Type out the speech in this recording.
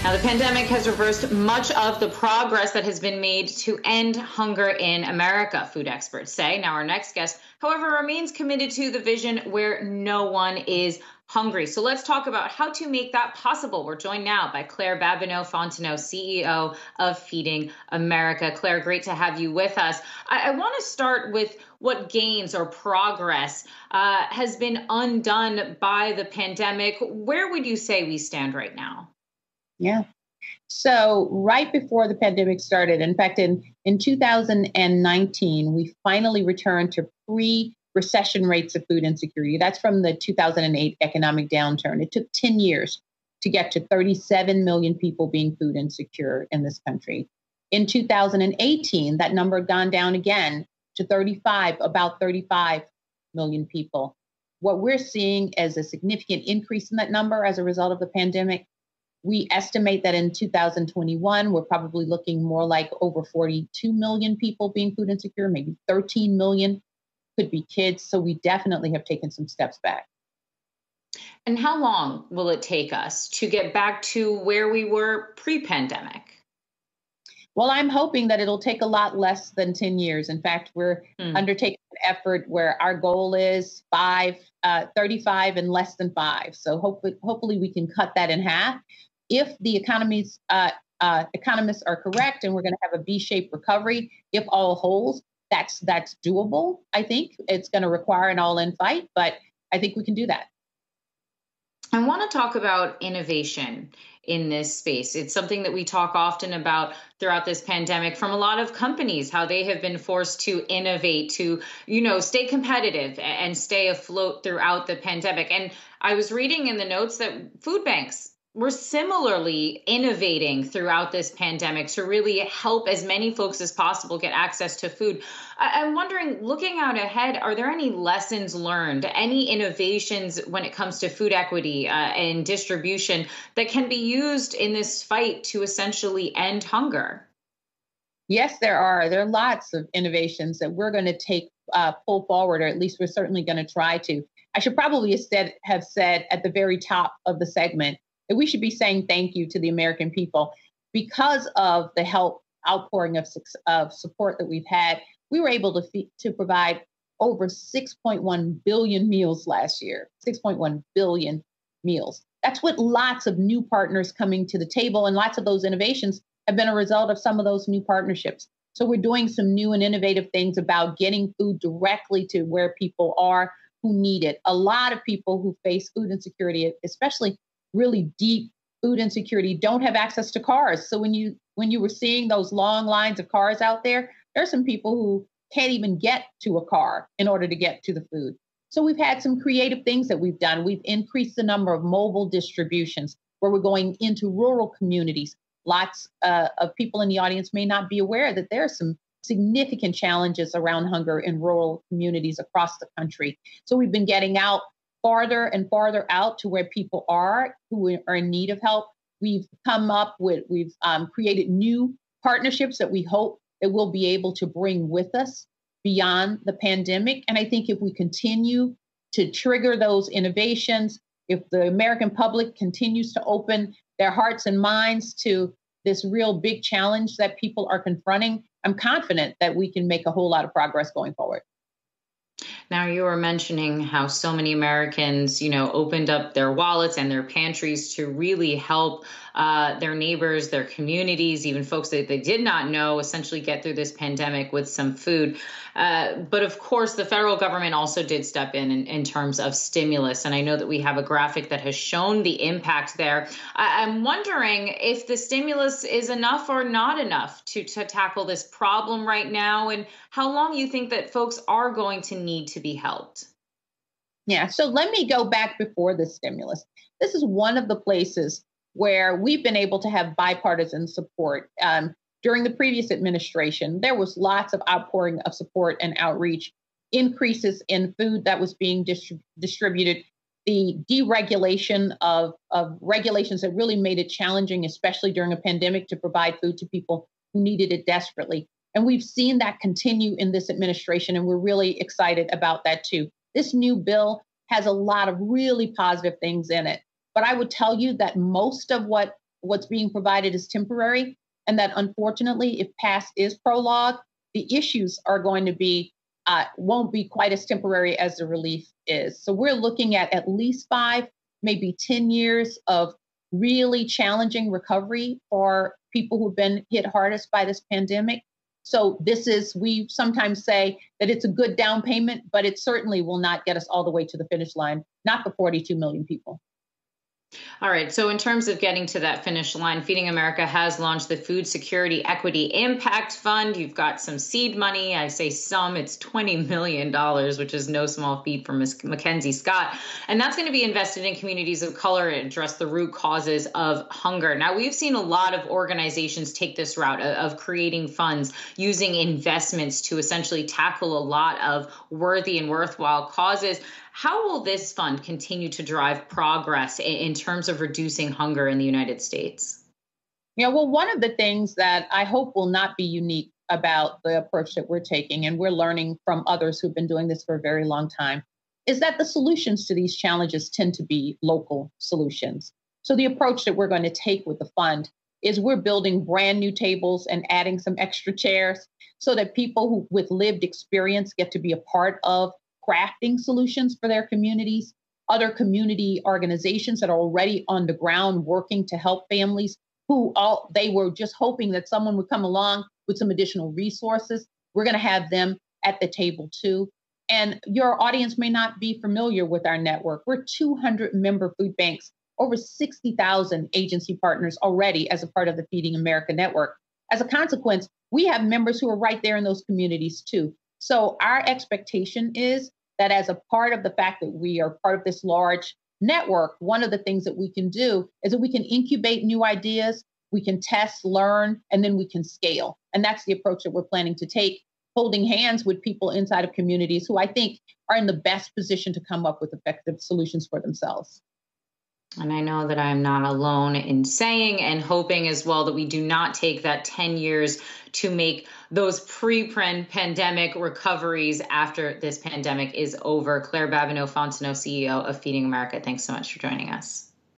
Now, the pandemic has reversed much of the progress that has been made to end hunger in America, food experts say. Now, our next guest, however, remains committed to the vision where no one is hungry. So let's talk about how to make that possible. We're joined now by Babineaux-Fontenot, CEO of Feeding America. Claire, great to have you with us. I want to start with what gains or progress has been undone by the pandemic. Where would you say we stand right now? Yeah. So right before the pandemic started, in fact, in 2019, we finally returned to pre-recession rates of food insecurity. That's from the 2008 economic downturn. It took 10 years to get to 37 million people being food insecure in this country. In 2018, that number had gone down again to about 35 million people. What we're seeing is a significant increase in that number as a result of the pandemic. We estimate that in 2021, we're probably looking more like over 42 million people being food insecure, maybe 13 million could be kids. So we definitely have taken some steps back. And how long will it take us to get back to where we were pre-pandemic? Well, I'm hoping that it'll take a lot less than 10 years. In fact, we're undertaking an effort where our goal is 35 and less than 5. So hopefully we can cut that in half. If the economists are correct and we're going to have a V-shaped recovery, if all holds, that's doable. I think it's going to require an all-in fight, but I think we can do that. I want to talk about innovation in this space. It's something that we talk often about throughout this pandemic from a lot of companies, how they have been forced to innovate, to, stay competitive and stay afloat throughout the pandemic. And I was reading in the notes that food banks were similarly innovating throughout this pandemic to really help as many folks as possible get access to food. I'm wondering, looking out ahead, are there any lessons learned, any innovations when it comes to food equity and distribution that can be used in this fight to essentially end hunger? Yes, there are. There are lots of innovations that we're going to pull forward, or at least we're certainly going to try to. I should probably have said at the very top of the segment that we should be saying thank you to the American people because of the help outpouring of support that we've had. We were able to provide over 6.1 billion meals last year, 6.1 billion meals. That's with lots of new partners coming to the table, and lots of those innovations have been a result of some of those new partnerships. So we're doing some new and innovative things about getting food directly to where people are who need it. A lot of people who face food insecurity, especially really deep food insecurity, don't have access to cars. So when you were seeing those long lines of cars out there are some people who can't even get to a car in order to get to the food. So we've had some creative things that we've done. We've increased the number of mobile distributions where we're going into rural communities. Lots of people in the audience may not be aware that there are some significant challenges around hunger in rural communities across the country. So we've been getting out farther and farther out to where people are who are in need of help. We've created new partnerships that we hope that we'll be able to bring with us beyond the pandemic. And I think if we continue to trigger those innovations, if the American public continues to open their hearts and minds to this real big challenge that people are confronting, I'm confident that we can make a whole lot of progress going forward. Now, you were mentioning how so many Americans, opened up their wallets and their pantries to really help their neighbors, their communities, even folks that they did not know, essentially get through this pandemic with some food. But of course, the federal government also did step in terms of stimulus. And I know that we have a graphic that has shown the impact there. I'm wondering if the stimulus is enough or not enough to tackle this problem right now, and how long you think that folks are going to need to be helped. Yeah, so let me go back before the stimulus. This is one of the places where we've been able to have bipartisan support. During the previous administration, there was lots of outpouring of support and outreach, increases in food that was being distributed, the deregulation of regulations that really made it challenging, especially during a pandemic, to provide food to people who needed it desperately. And we've seen that continue in this administration, and we're really excited about that too. This new bill has a lot of really positive things in it. But I would tell you that most of what what's being provided is temporary, and that unfortunately, if past is prologue, the issues are going to be won't be quite as temporary as the relief is. So we're looking at least 5, maybe 10 years of really challenging recovery for people who've been hit hardest by this pandemic. So we sometimes say that it's a good down payment, but it certainly will not get us all the way to the finish line, not the 42 million people. All right. So in terms of getting to that finish line, Feeding America has launched the Food Security Equity Impact Fund. You've got some seed money. I say some, it's $20 million, which is no small feat for Ms. Mackenzie Scott. And that's going to be invested in communities of color and address the root causes of hunger. Now, we've seen a lot of organizations take this route of creating funds using investments to essentially tackle a lot of worthy and worthwhile causes. How will this fund continue to drive progress in terms of reducing hunger in the United States? Yeah, well, one of the things that I hope will not be unique about the approach that we're taking, and we're learning from others who've been doing this for a very long time, is that the solutions to these challenges tend to be local solutions. So the approach that we're going to take with the fund is we're building brand new tables and adding some extra chairs so that people who with lived experience get to be a part of crafting solutions for their communities. Other community organizations that are already on the ground working to help families they were just hoping that someone would come along with some additional resources. We're going to have them at the table too. And your audience may not be familiar with our network. We're 200 member food banks, over 60,000 agency partners already as a part of the Feeding America network. As a consequence, we have members who are right there in those communities too. So our expectation is that as a part of the fact that we are part of this large network, one of the things that we can do is that we can incubate new ideas, we can test, learn, and then we can scale. And that's the approach that we're planning to take, holding hands with people inside of communities who I think are in the best position to come up with effective solutions for themselves. And I know that I'm not alone in saying and hoping as well that we do not take that 10 years to make those pre-pandemic recoveries after this pandemic is over. Claire Babineaux-Fontenot, CEO of Feeding America, thanks so much for joining us.